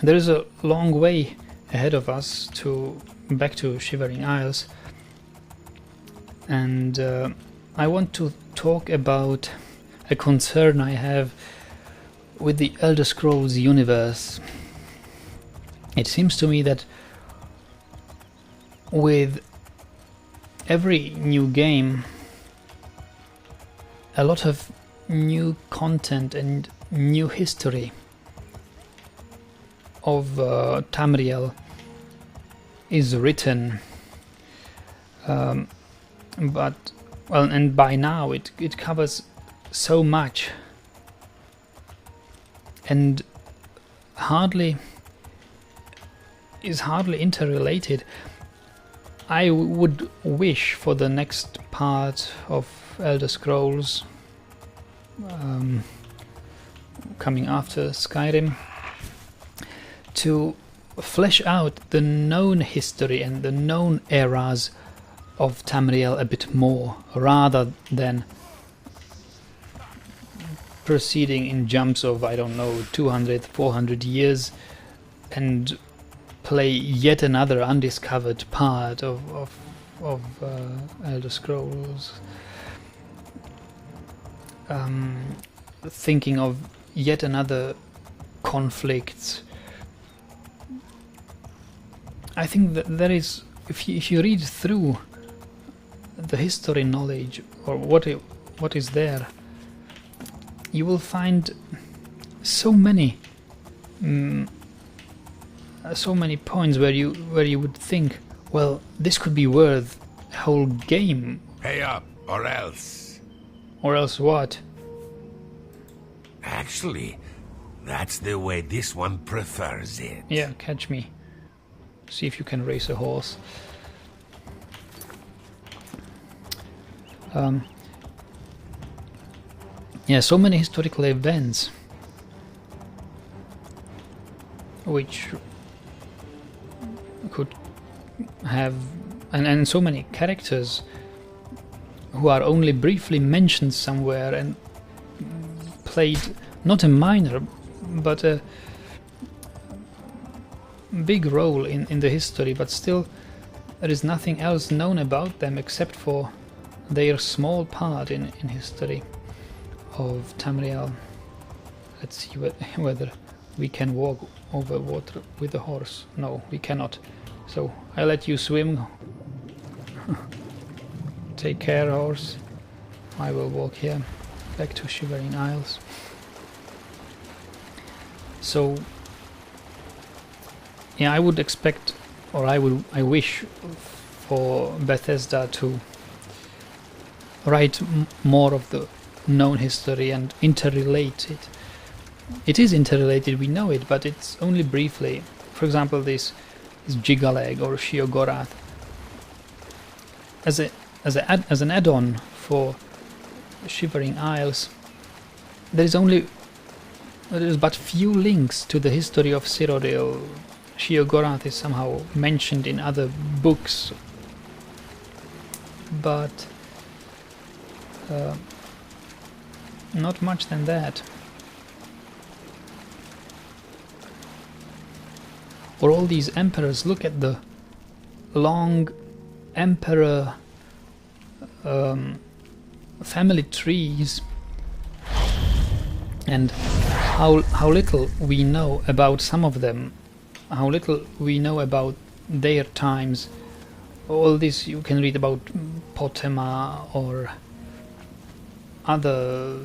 There is a long way ahead of us back to Shivering Isles, and I want to talk about a concern I have with the Elder Scrolls universe. It seems to me that with every new game, a lot of new content and new history of Tamriel is written, but well, and by now it covers so much and is hardly interrelated. I would wish for the next part of Elder Scrolls, coming after Skyrim, to flesh out the known history and the known eras of Tamriel a bit more, rather than proceeding in jumps of, I don't know, 200, 400 years and play yet another undiscovered part of Elder Scrolls. Thinking of yet another conflict. I think that there is, if you read through the history knowledge or what is there, you will find so many points where you would think, well, this could be worth a whole game. Pay up, or else. Or else what? Actually, that's the way this one prefers it. Yeah, catch me. See if you can race a horse. Yeah, so many historical events which could have, and so many characters who are only briefly mentioned somewhere and played not a minor but a big role in the history, but still there is nothing else known about them except for their small part in history of Tamriel. Let's see whether we can walk over water with a horse. No, we cannot. So I let you swim. Take care, horse. I will walk here back to Shivering Isles. So yeah, I would expect, or I wish for Bethesda to write more of the known history and interrelate it. It is interrelated, we know it, but it's only briefly. For example, this Gigaleg or Sheogorath as an add-on for Shivering Isles. There is but few links to the history of Cyrodiil. Sheogorath is somehow mentioned in other books, but not much than that. Or all these emperors, look at the long emperor family trees and how little we know about some of them, how little we know about their times. All this you can read about Potema or other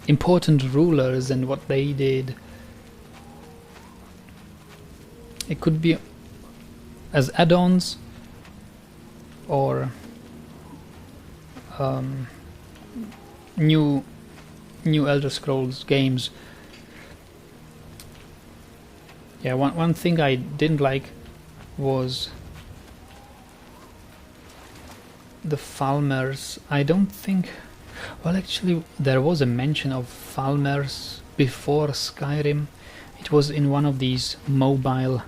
important rulers and what they did. It could be as add-ons or new Elder Scrolls games. Yeah, one thing I didn't like was the Falmers. I don't think... Well, actually, there was a mention of Falmers before Skyrim. It was in one of these mobile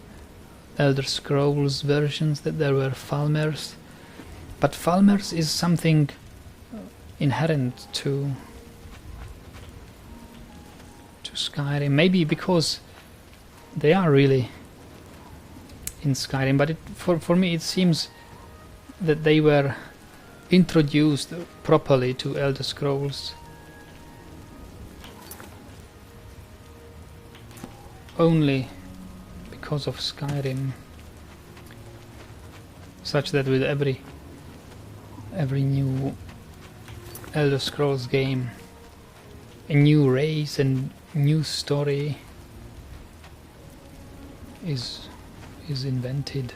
Elder Scrolls versions that there were Falmers. But Falmers is something inherent to Skyrim. Maybe because they are really in Skyrim, but for me it seems that they were introduced properly to Elder Scrolls only because of Skyrim, such that with every new Elder Scrolls game, a new race and new story is invented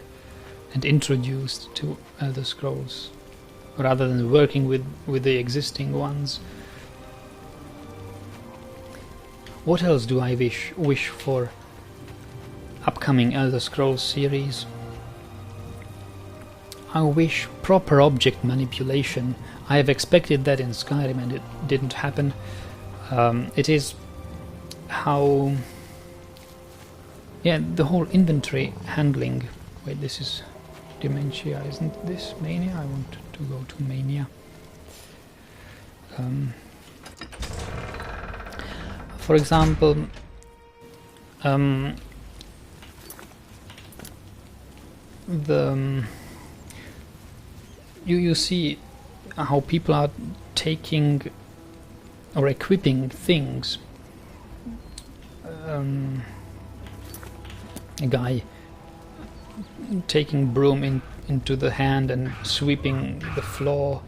and introduced to Elder Scrolls, rather than working with the existing ones. What else do I wish for upcoming Elder Scrolls series? I wish proper object manipulation. I have expected that in Skyrim and it didn't happen. It is how... yeah, the whole inventory handling. Wait, this is Dementia, isn't this Mania? I want to go to Mania. For example, you see how people are taking or equipping things. A guy taking broom into the hand and sweeping the floor.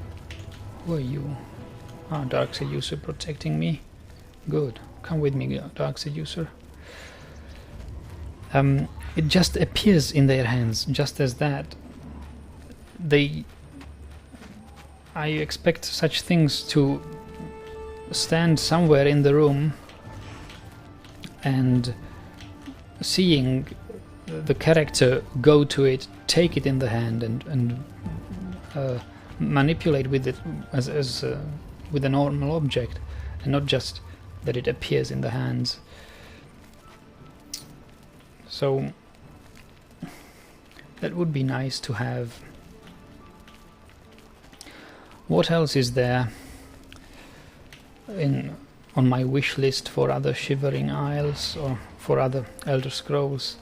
Who are you? Ah, Dark Seducer protecting me. Good. Come with me, Dark Seducer. It just appears in their hands, just as that. I expect such things to stand somewhere in the room, and seeing the character go to it, take it in the hand, and manipulate with it as with a normal object, and not just that it appears in the hands. So that would be nice to have. What else is there on my wish list for other Shivering Isles or for other Elder Scrolls?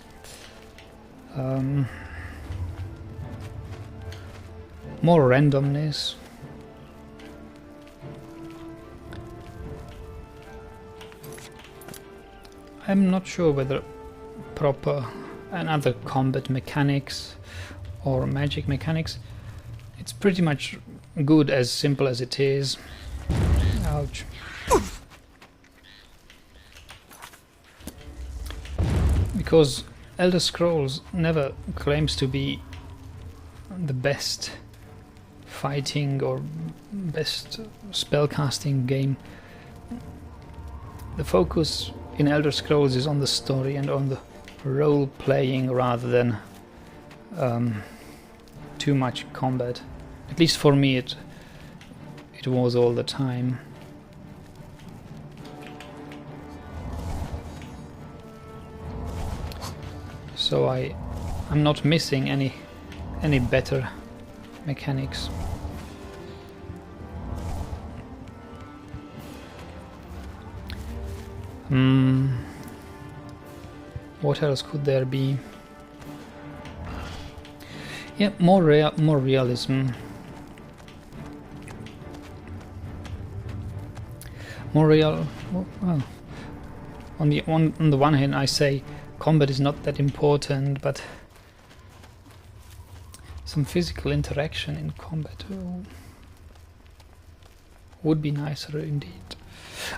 More randomness. I'm not sure whether proper another combat mechanics or magic mechanics. It's pretty much good as simple as it is. Ouch. Because Elder Scrolls never claims to be the best fighting or best spellcasting game. The focus in Elder Scrolls is on the story and on the role playing rather than too much combat. At least for me it was all the time. So I'm not missing any better mechanics. What else could there be? Yeah, more realism. More real. Well, on the one hand, I say combat is not that important, but some physical interaction in combat would be nicer indeed.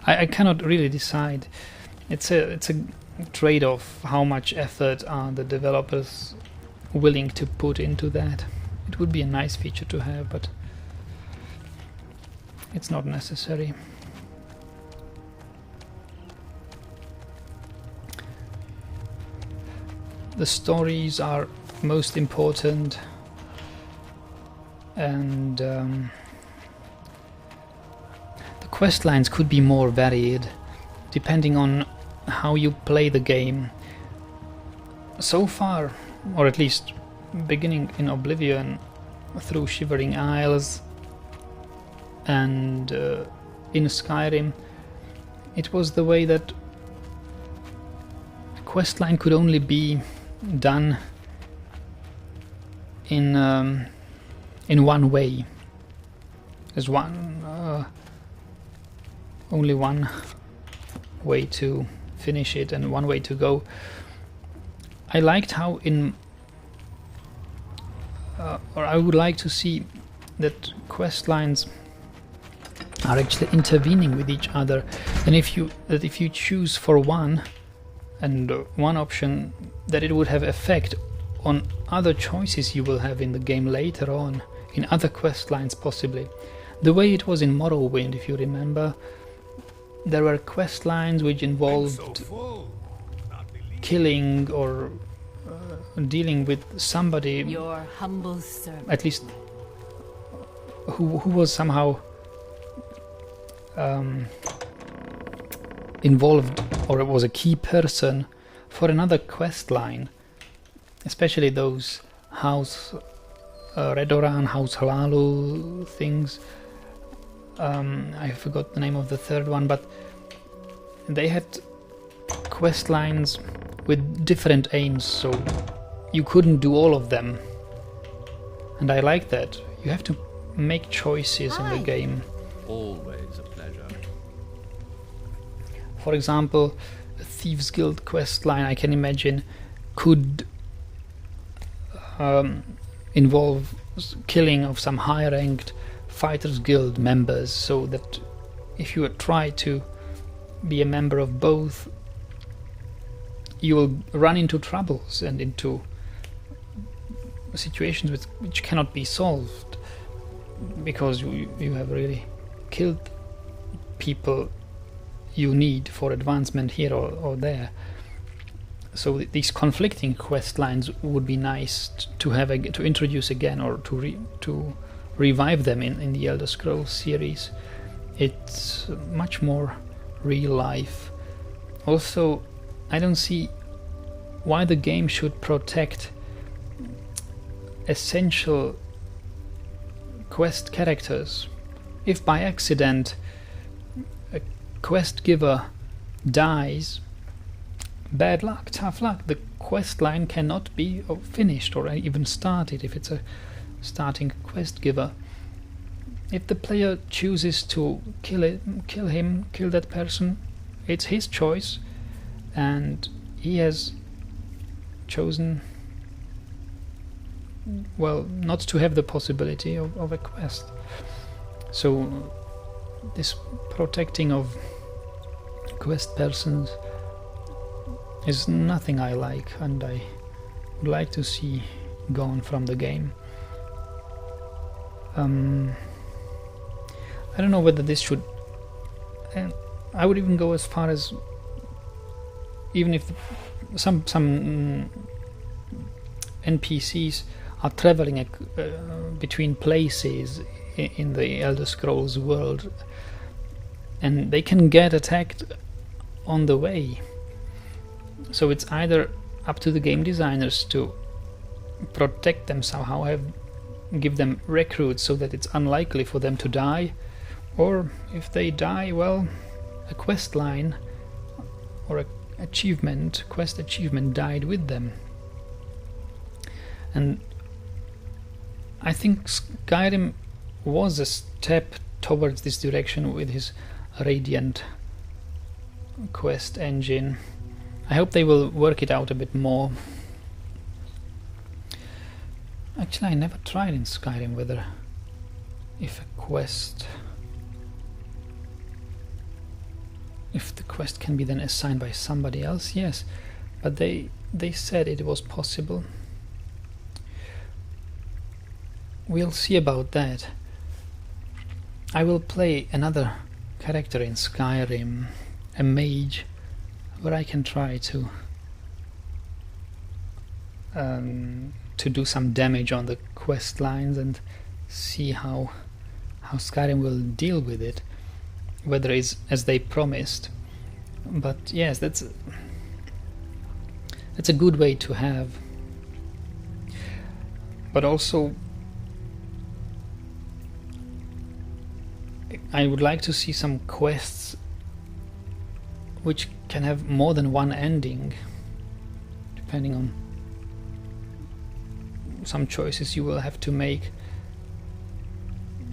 I cannot really decide. It's a trade-off. How much effort are the developers willing to put into that? It would be a nice feature to have, but it's not necessary. The stories are most important, and the quest lines could be more varied depending on how you play the game. So far, or at least beginning in Oblivion through Shivering Isles and in Skyrim, it was the way that quest line could only be done in one way. There's only one way to finish it and one way to go. I liked how or I would like to see that quest lines are actually intervening with each other, and if you choose for one option, that it would have effect on other choices you will have in the game later on, in other quest lines possibly. The way it was in Morrowind, if you remember, there were quest lines which involved killing or dealing with somebody, your humble servant, at least who was somehow involved, or it was a key person for another quest line, especially those House Redoran, House Halalu things. I forgot the name of the third one, but they had quest lines with different aims, so you couldn't do all of them, and I like that. You have to make choices in the game. Always a pleasure. For example, a Thieves Guild quest line, I can imagine, could involve killing of some high-ranked Fighters Guild members, so that if you try to be a member of both, you will run into troubles and into situations which cannot be solved because you have really killed people you need for advancement here or there. So these conflicting quest lines would be nice to have to introduce again, or to revive them in the Elder Scrolls series. It's much more real life. Also, I don't see why the game should protect essential quest characters. If by accident a quest giver dies, bad luck, tough luck. The quest line cannot be finished or even started if it's a starting quest giver. If the player chooses to kill that person, it's his choice, and he has chosen, well, not to have the possibility of a quest. So this protecting of quest persons is nothing I like, and I would like to see gone from the game. I don't know whether this should, and I would even go as far as, even if some NPCs are traveling between places in the Elder Scrolls world, and they can get attacked on the way. So it's either up to the game designers to protect them somehow, give them recruits so that it's unlikely for them to die, or if they die, well, a quest line or a quest achievement died with them. And I think Skyrim was a step towards this direction with his Radiant quest engine. I hope they will work it out a bit more. Actually, I never tried in Skyrim whether if the quest can be then assigned by somebody else. Yes, but they said it was possible. We'll see about that. I will play another character in Skyrim, a mage, where I can try to do some damage on the quest lines and see how Skyrim will deal with it, whether it's as they promised. But yes, that's a good way to have. But also, I would like to see some quests which can have more than one ending. depending on some choices you will have to make.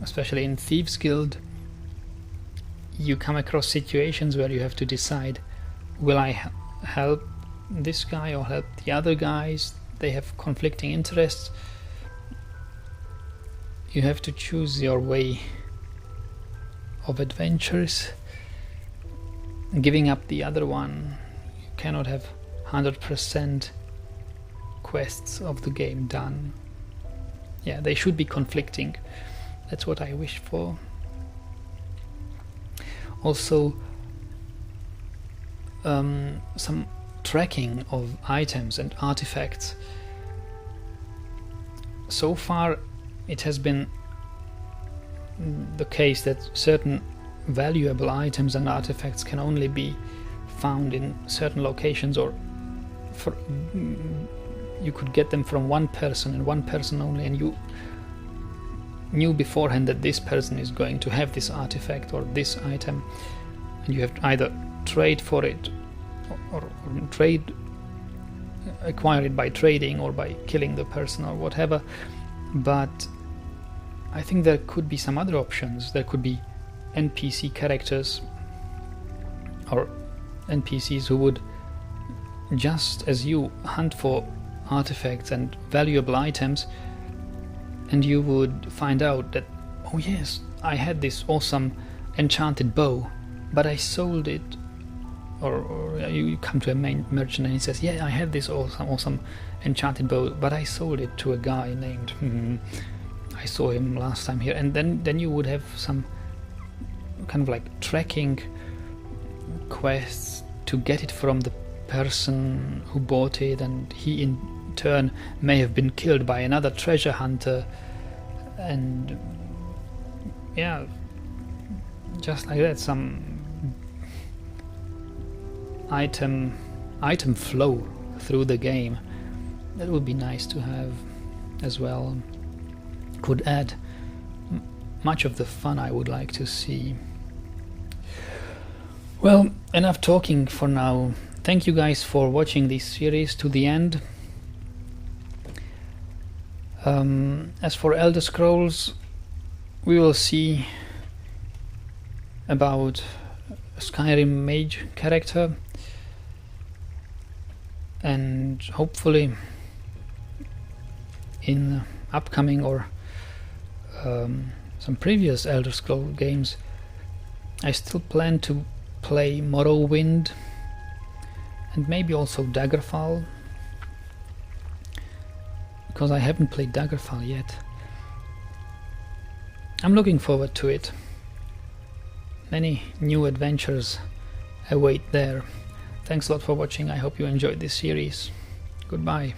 Especially in Thieves Guild, you come across situations where you have to decide, will I help this guy or help the other guys? They have conflicting interests. You have to choose your way of adventures. Giving up the other one, you cannot have 100% quests of the game done. Yeah, they should be conflicting. That's what I wish for. Also, some tracking of items and artifacts. So far, it has been the case that certain valuable items and artifacts can only be found in certain locations, or you could get them from one person and one person only, and you knew beforehand that this person is going to have this artifact or this item, and you have to either trade for it or acquire it by trading or by killing the person or whatever. But I think there could be some other options. There could be NPC characters or NPCs who would, just as you, hunt for artifacts and valuable items, and you would find out that, oh yes, I had this awesome enchanted bow, but I sold it. Or you come to a main merchant and he says, yeah, I had this awesome enchanted bow, but I sold it to a guy named I saw him last time here. And then you would have some kind of like tracking quests to get it from the person who bought it, and he in turn may have been killed by another treasure hunter, and yeah, just like that, some item flow through the game. That would be nice to have as well. Could add much of the fun I would like to see. Well, enough talking for now. Thank you guys for watching this series to the end. As for Elder Scrolls, we will see about a Skyrim mage character, and hopefully in upcoming or some previous Elder Scrolls games, I still plan to play Morrowind and maybe also Daggerfall, because I haven't played Daggerfall yet. I'm looking forward to it. Many new adventures await there. Thanks a lot for watching. I hope you enjoyed this series. Goodbye.